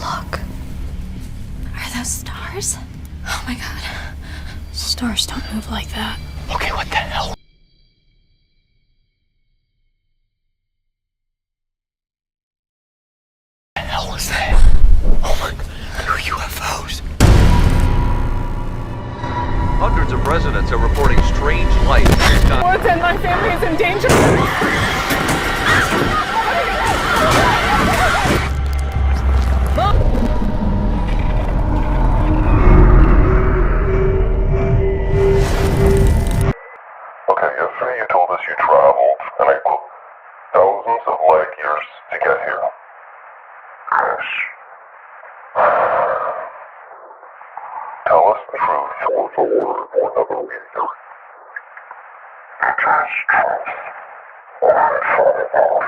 Look. Are those stars? Oh my god. Stars don't move like that. Okay, what the hell? What the hell was that? Oh my god, they're UFOs. Hundreds of residents are reporting strange lights. Woods and my family is in danger. Okay, yesterday you told us you traveled, and I quote, thousands of light years to get here. Gosh. Tell us the truth, or never leave you. It is truth, or I fall off.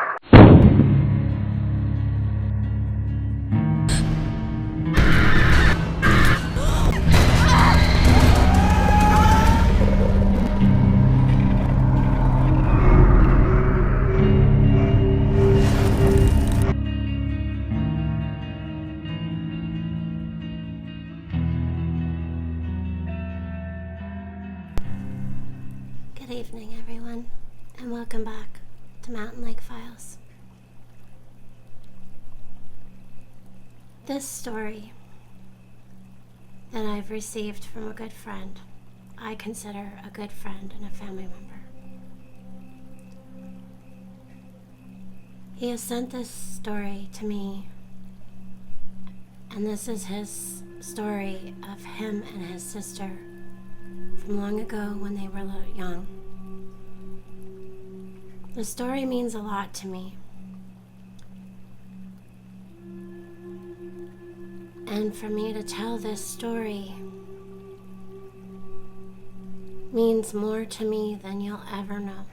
Good evening, everyone, and welcome back to Mountain Lake Files. This story that I've received from a good friend, I consider a good friend and a family member. He has sent this story to me, and this is his story of him and his sister from long ago when they were young. The story means a lot to me. And for me to tell this story means more to me than you'll ever know.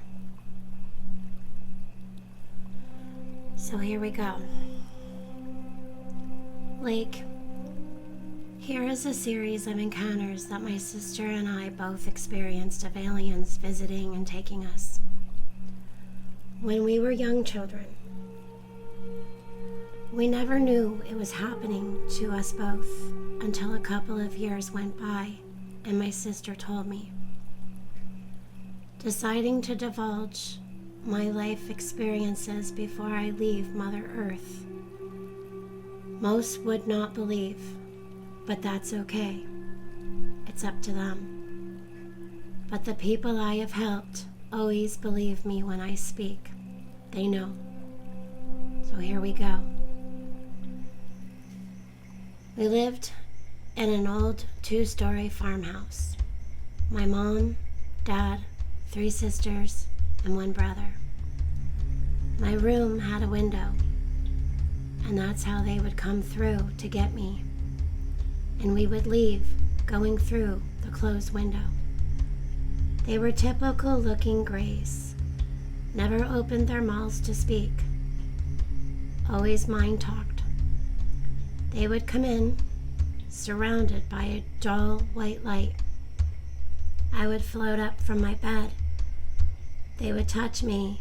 So here we go. Lake. Here is a series of encounters that my sister and I both experienced of aliens visiting and taking us when we were young children. We never knew it was happening to us both until a couple of years went by and my sister told me. Deciding to divulge my life experiences before I leave Mother Earth. Most would not believe, but that's okay. It's up to them. But the people I have helped always believe me when I speak. They know. So here we go. We lived in an old 2-story farmhouse. My mom, dad, 3 sisters, and 1 brother. My room had a window, and that's how they would come through to get me. And we would leave, going through the closed window. They were typical looking grays, never opened their mouths to speak, always mind talked. They would come in, surrounded by a dull white light. I would float up from my bed. They would touch me,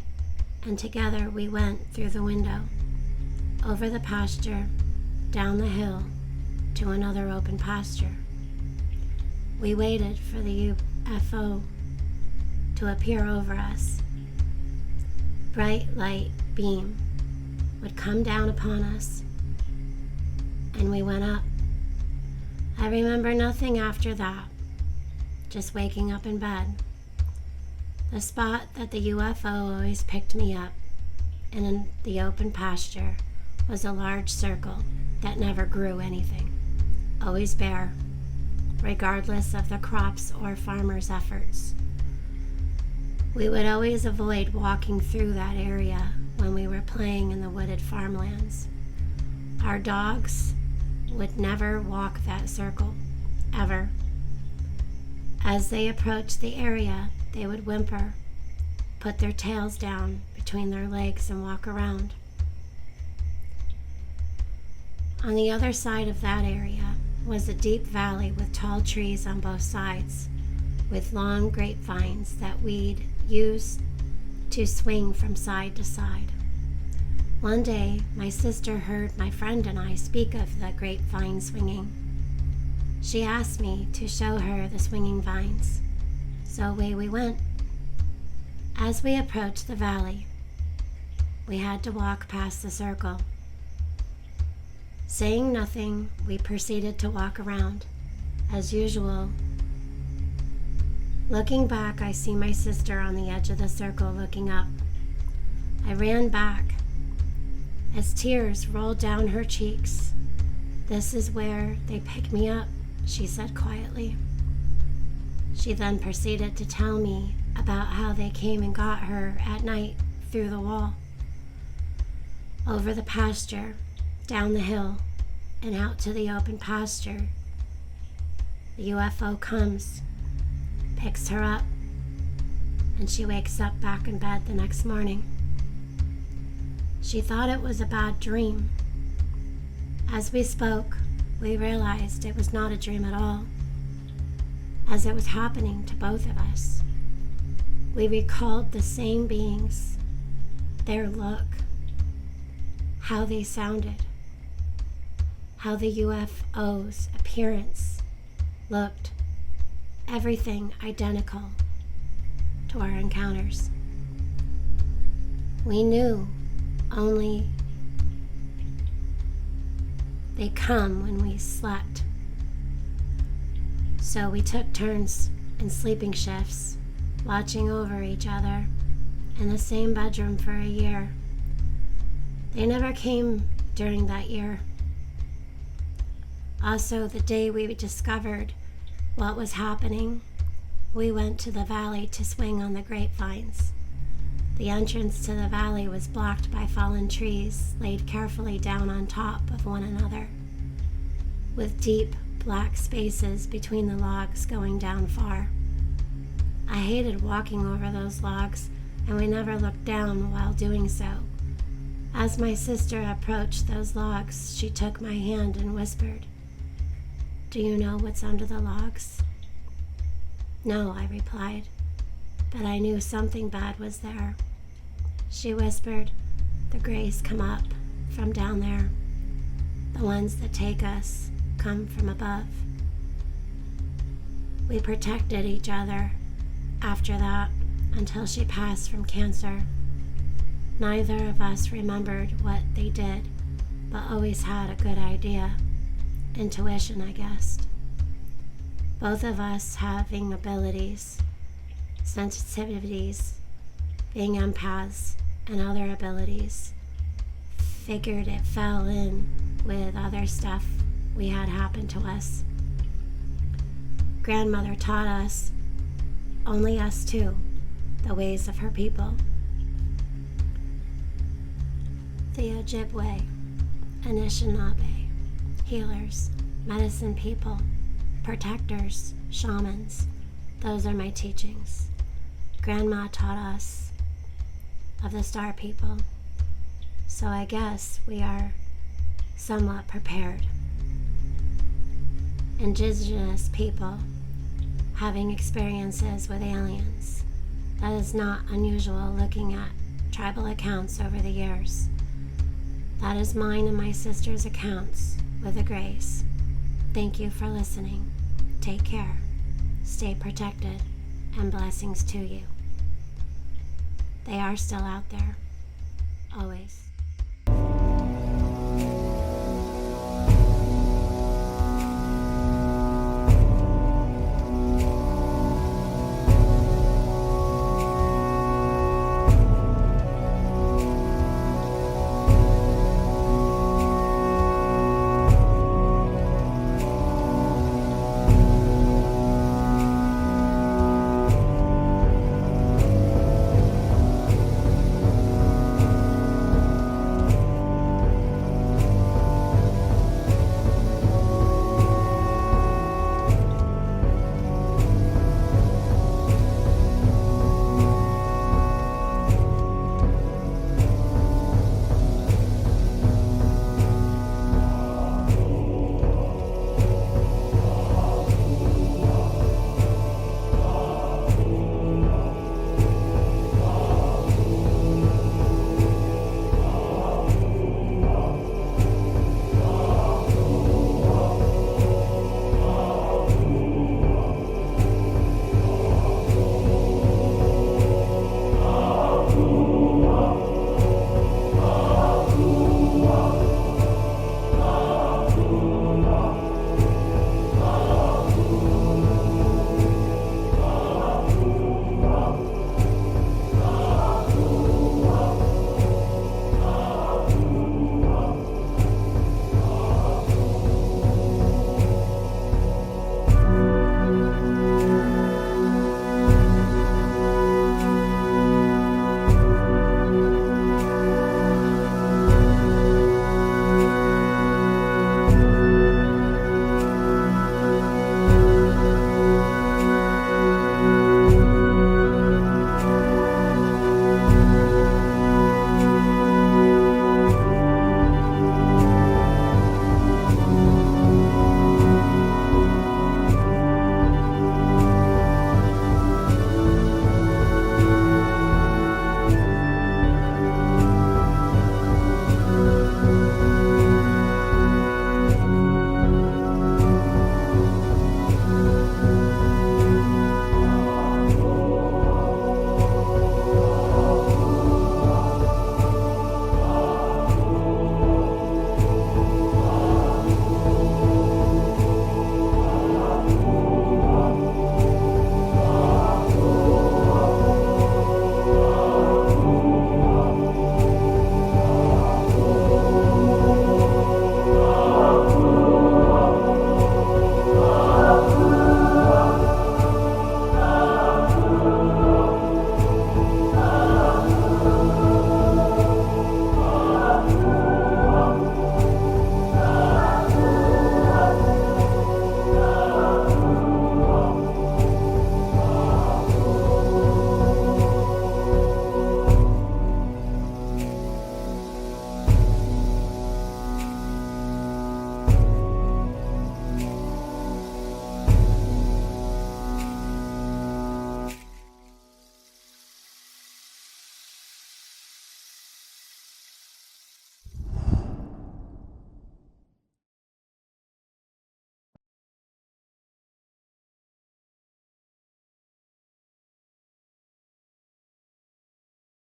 and together we went through the window, over the pasture, down the hill, to another open pasture. We waited for the UFO to appear over us. Bright light beam would come down upon us, and we went up. I remember nothing after that, just waking up in bed. The spot that the UFO always picked me up, and in the open pasture, was a large circle that never grew anything, always bare, regardless of the crops or farmers' efforts. We would always avoid walking through that area when we were playing in the wooded farmlands. Our dogs would never walk that circle, ever. As they approached the area, they would whimper, put their tails down between their legs and walk around. On the other side of that area was a deep valley with tall trees on both sides, with long grapevines that we'd use to swing from side to side. One day, my sister heard my friend and I speak of the grapevine swinging. She asked me to show her the swinging vines, so away we went. As we approached the valley, we had to walk past the circle. Saying nothing, we proceeded to walk around, as usual. Looking back, I see my sister on the edge of the circle looking up. I ran back as tears rolled down her cheeks. "This is where they pick me up," she said quietly. She then proceeded to tell me about how they came and got her at night through the wall, over the pasture, down the hill, and out to the open pasture. The UFO comes, picks her up, and she wakes up back in bed the next morning. She thought it was a bad dream. As we spoke, we realized it was not a dream at all, as it was happening to both of us. We recalled the same beings, their look, how they sounded, how the UFO's appearance looked, everything identical to our encounters. We knew only they come when we slept. So we took turns in sleeping shifts, watching over each other in the same bedroom for a year. They never came during that year. Also, the day we discovered what was happening, we went to the valley to swing on the grapevines. The entrance to the valley was blocked by fallen trees laid carefully down on top of one another, with deep black spaces between the logs going down far. I hated walking over those logs, and we never looked down while doing so. As my sister approached those logs, she took my hand and whispered, "Do you know what's under the logs?" "No," I replied, but I knew something bad was there. She whispered, "The grays come up from down there. The ones that take us come from above." We protected each other after that until she passed from cancer. Neither of us remembered what they did, but always had a good idea. Intuition, I guessed. Both of us having abilities, sensitivities, being empaths, and other abilities. Figured it fell in with other stuff we had happen to us. Grandmother taught us, only us two, the ways of her people. The Ojibwe, Anishinaabe, healers, medicine people, protectors, shamans. Those are my teachings. Grandma taught us of the star people, so I guess we are somewhat prepared. Indigenous people having experiences with aliens. That is not unusual looking at tribal accounts over the years. That is mine and my sister's accounts with the Grays. Thank you for listening. Take care. Stay protected, and blessings to you. They are still out there. Always.